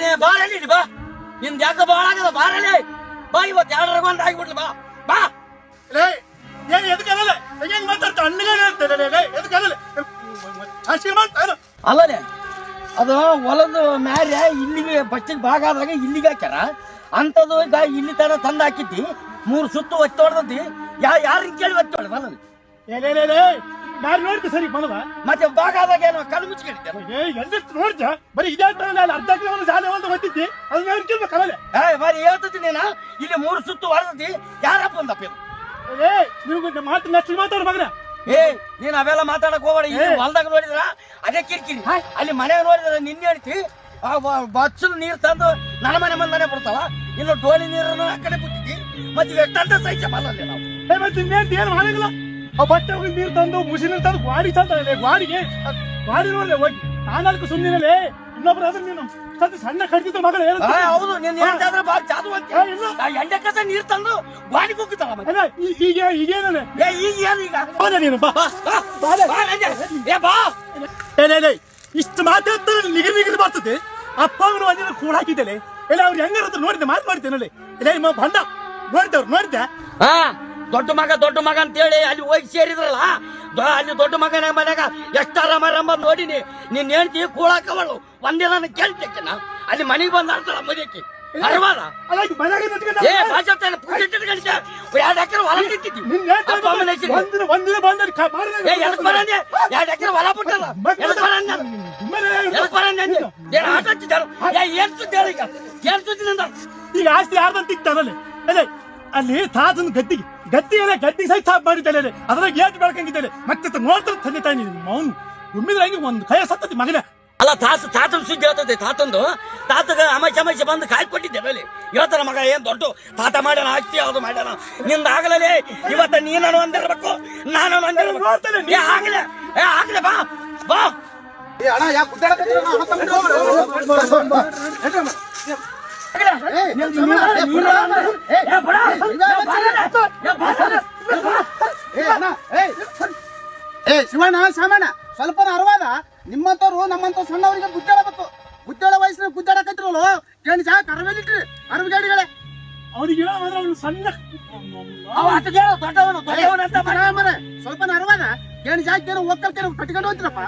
ನೀ ಬಾರಲ್ಲಿ ಬಾ, ನಿನ್ ಯಾಕ ಬಾಳ ಆಗದ ಬಾರಲ್ಲಿ ಬಾ, ಇವತ್ತು ಎರಡರ ಬಂದ್ ಆಗಿಬಿಡ್ಲಿ ಬಾ ಬಾ. ಅಲ್ಲೇ ಅದು ಹೊಲದ ಮ್ಯಾಲೆ ಇಲ್ಲಿಗೆ ಬಚ್ಚಿಗೆ ಭಾಗ ಆದಾಗ ಇಲ್ಲಿಗೆ ಹಾಕ್ಯಾರ ಅಂತದು ಈಗ ಇಲ್ಲಿ ತರ ತಂದ ಹಾಕಿದ್ದಿ 3 ಸುತ್ತು ಒತ್ತಿ ಹೊಡ್ದತಿ. ಯಾರಿಗೆ ಕೇಳಿ ಒತ್ತಿ ಹೊಡೆದ ನೋಡ್ತಿ ಸರಿ ಬಂದವ ಮತ್ತೆ ಭಾಗ ಆದಾಗ ಏನೋ ಕಣ್ಣು ಮುಚ್ಚಿಕೊಂಡಿದ್ದೆ ನೋಡ್ತ ಬರೀ ಇದೇ ಅರ್ಧ ಕಿಲೋಮೀಟರ್ ಜಾಲೆ ಒಂದು ಗೊತ್ತಿದ್ದಿ ಅದನ್ನ ಕೇಳ್ಬೇಕಲ್ಲ. ಬರೀ ಹೇಳ್ತತಿ ನೀನ ಇಲ್ಲಿ 3 ಸುತ್ತು ಹೊಡೆದತಿ. ಯಾರಪ್ಪ ಒಂದಪ್ಪ ನೀವು ಮಾತು ನೆಕ್ಸ್ಟ್ ಮಾತಾಡ ಮಗನ. ನೀನ್ ಅವೆಲ್ಲ ಮಾತಾಡಕ್ ಹೋಗ್ಬೇಡ. ಇಲ್ಲಿ ಹೊಲ್ದಾಗ ನೋಡಿದ್ರ ಅದೇ ಕಿರಿಕಿರಿ, ಅಲ್ಲಿ ಮನೆಯಾಗ ನೋಡಿದ್ರ ನಿನ್ನೆ ಹೇಳ್ತಿ ಬಚ್ಚಲು ನೀರ್ ತಂದು ನನ್ನ ಮನೆ ಮುಂದಾನೆ ಬಿಡ್ತಾವ. ಇನ್ನು ಡೋಳಿ ನೀರನ್ನು ಆ ಕಡೆ ಬಿಟ್ಟಿದ್ದಿ. ಮತ್ತೆ ಎಷ್ಟಂತ ಸಹಿತ ಬಲ್ಲಲ್ಲಿ ನಾವು ಮತ್ತೆ ಇನ್ನೇನ್ ಏನು ಮಾಡಿಲ್ಲ. ಆ ಬಟ್ಟೆ ಹೋಗಿ ನೀರು ತಂದು ಮುಸಿ ನೀರು ತಂದು ಗಾಡಿ ತಂದ್ರೆ ಗಾಡಿ ನೋಡ್ಲೆ ಹೋಗಿ ನಾಲ್ಕು ಸುಮ್ಮನೆ ಇನ್ನೊಬ್ರು ಅದ್ರ ನೀನು ಸಣ್ಣ ಕಡ್ತಿತ್ತು ಮಗಳು. ಹೌದು ನೀನ್ ಹೇಳ್ತಾದ್ರೆ ಬಾಳ ಚಾದು ಎಂಡೆ ಕಸ ನೀರ್ ತಂದು ಗಾಡಿ ಕುಗ್ಗುತ್ತಲ್ಲ. ಈಗೇನೇ ನೀನು ಇಷ್ಟು ಮಾತಾಡ್ತಾರೆ ನಿಗದಿ ಬರ್ತದೆ. ಅಪ್ಪ ಅವರು ಒಂದಿನ ಕೂಡ ಹಾಕಿದ್ದೇನೆ ಎಲ್ಲ ಅವ್ರು ಹೆಂಗಾರ ನೋಡಿದ್ದೆ ಮಾತು ಮಾಡ್ತೇನೆ ಇಲ್ಲ ಬಂದ ನೋಡಿದವ್ರು ನೋಡಿದ್ದೆ. ದೊಡ್ಡ ಮಗ ಅಂತೇಳಿ ಅಲ್ಲಿ ಹೋಗಿ ಸೇರಿದ್ರಲ್ಲ, ಅಲ್ಲಿ ದೊಡ್ಡ ಮಗನ ಮನ್ಯಾಗ ಎಷ್ಟ ಆರಾಮ ನೋಡಿನಿ. ನೀನ್ ಹೇಳ್ತಿ ಕೂಳಾಕವಳು ಒಂದೇ ನಾನು ಕೇಳ್ತೇನ ಅಲ್ಲಿ ಮನೆಗೆ ಬಂದ ಆಡ್ತಾಳ ಮದಿಯಕ್ಕೆ ಅರ್ವಾದ ಈಗ ಆಸ್ತಿ ಯಾರ್ದಂತ ಇದ್ದಾರಲ್ಲಿ ಅಲ್ಲಿ ತಾತನ ಗದ್ದಿಗೆ ಸಹಿತ ಸಾಫ್ ಮಾಡಿದ್ದಾನೆ. ಅದ್ರಾಗ ಏಟ್ ಬೆಳ್ಕಂಗಿದ್ದಾನೆ ಮತ್ತೆ ನೋಡ್ತಾರೆ ತಂದೆ ತಾಯಿ ಮೌನ್ ಗುಮ್ಮಿದ್ರೆ ಹಂಗೆ ಒಂದು ಕೈ ಸತ್ತತಿ ಮಗನ. ಅಲ್ಲ ತಾತನ ಸುದ್ದಿ ಹೇಳ್ತದೆ. ತಾತಗ ಅಮೈಷ ಬಂದು ಕಾಯಿ ಕೊಟ್ಟಿದ್ದೆ ಮೇಲೆ ಹೇಳ್ತಾರ ಮಗ ಏನ್ ದೊಡ್ಡ ತಾತ ಮಾಡ್ಯಾನ ಆಸ್ತಿ ಯಾವ್ದು ಮಾಡ್ಯಾನ ನಿಂದ ಆಗಲೇ ಇವತ್ತ ನೀನು ಅಂದಿರ್ಬೇಕು ನಾನು ಅಂದಿರ್ಬೇಕು. ಆಗ್ಲೇ ಬಾ ಬಾ ಶಿವಣ್ಣ ಸಾಮಣ್ಣ ಸ್ವಲ್ಪ ಅರ್ವಾದ. ನಿಮ್ಮಂತವ್ರು ನಮ್ಮಂತ ಸಣ್ಣವರಿಗೆ ಬುದ್ದಾಡಬೇಕು. ಬುದ್ದಾಡ ವಯಸ್ಸಿನ ಬುದ್ದಾಡಕತ್ತಿರಲ್ಲ ಕೇಳಿ ಸಾಕು ಅರವಲ್ಲಿಟ್ರಿ ಅರವ ಗಾಡಿಗಳೇ ಅವ್ರಿಗೆ ಸಣ್ಣ ಸ್ವಲ್ಪ ಅರ್ವಾದ ಕೇಳಿ ಜಾಗ ಒಕ್ಕಲ್ಕೇನು ಕಟ್ಕೊಂಡು ಹೋಗ್ತಿರಪ್ಪ.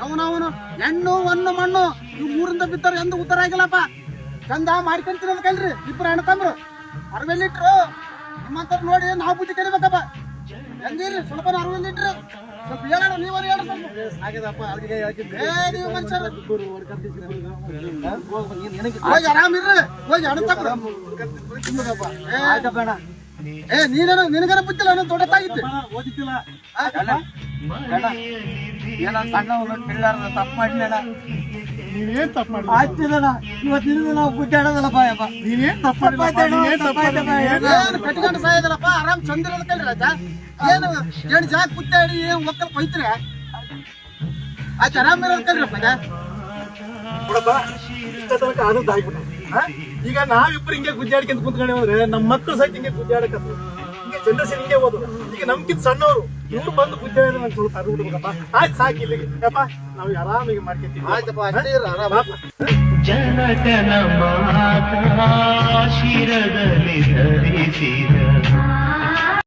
ಅವನು ಹೆಣ್ಣು ಒಂದು ಮಣ್ಣು ಇವು ಮೂರಿಂದ ಬಿದ್ದರು ಎಂದು ಉತ್ತರ ಆಗಿಲ್ಲಪ್ಪ. ಚಂದ ಮಾಡ್ಕೊಂತಿರೋದು ಕಲ್ರಿ ಇಬ್ರು ಅಣ್ತಂಬ್ರು ಅರವಲ್ಲಿಟ್ರು. ನಿಮ್ಮಂತವ್ರು ನೋಡಿ ನಾವು ಬುದ್ಧಿ ಕಲಿಬೇಕಪ್ಪ. ಹೆಂಗಿರಿ ಸ್ವಲ್ಪ ಅರವಲ್ಲಿಟ್ರು ಸ್ವಲ್ಪ ಹೇಳೋಣ ನೀವೇ ಹೇಳಪ್ಪ. ನೀವು ಮನುಷ್ಯರು ಹೋಗಿ ಆರಾಮಿರ್ರಿ ಹೋಗಿ ಅಣ್ತಂಬ್ರು. ನೀನೇನು ನಿನಗೇನ ಬುದ್ಧಿಲ್ಲ ಅನ್ನೋ ದೊಡ್ಡದಾಗಿತ್ತು ಓದಿತ್ತಿಲ್ಲ ಸಣ್ಣ ತಪ್ಪು ಮಾಡಿನ ನೀನೇನ್ ತಪ್ಪು ಮಾಡಿ ಆಯ್ತಿಲ್ಲ ಇವತ್ತಿನ ನಾವು ಬುದ್ದಾಡೋದಲ್ಲಪ್ಪ ಯಪ್ಪ. ನೀನೇನ್ ತಪ್ಪು ಕಟ್ಕೊಂಡು ಸಾಯದಲ್ಲಪ್ಪ ಆರಾಮ್ ಚಂದ್ರ ಕಲ್ರಿ ರಾಜ. ಏನು ಏನ್ ಜಾಗ ಬುದ್ದಾಡಿ ಏನ್ ಒಕ್ಕಲ್ ಕೊಯ್ತ್ರಿ ಆಯ್ತು ಆರಾಮ್ ಇರೋದ್ ಕಲ್ರಪ್ಪ. ನೋಡಪ್ಪ ಇಷ್ಟ ತನಕ ಆನಂದ ಆಗ್ಬಿಟ್ಟು ಈಗ ನಾವಿಬ್ರು ಹಿಂಗೆ ಗುದ್ದಾಡ್ಕೊಂತ ಕುಂತ್ಕೊಂಡೆ ಹೋದ್ರೆ ನಮ್ಮ ಮಕ್ಕಳು ಸಹಿತ ಹಿಂಗೆ ಗುದ್ದಾಡಕ ಹಿಂಗೆ ಜನರೇಷನ್ ಹಿಂಗೆ ಹೋದ್ರು. ಈಗ ನಮ್ಗಿಂತ ಸಣ್ಣವರು ಇವ್ರು ಬಂದು ಗುದ್ದಾಡಿದ್ರೆ ನಂಗೆ ಸ್ವಲ್ಪ ಅರ್ಬಿಡ್ಬೇಕಪ್ಪ. ಆಯ್ತು ಸಾಕಿ ಇಲ್ಲಿಗೆ ಯಪ್ಪ ನಾವು ಆರಾಮಿಗೆ ಮಾಡ್ಕೊತೀವಿ. ಜನಕನ ಮಾತಾ ಶಿರದಲ್ಲಿ ಧರಿಸಿದ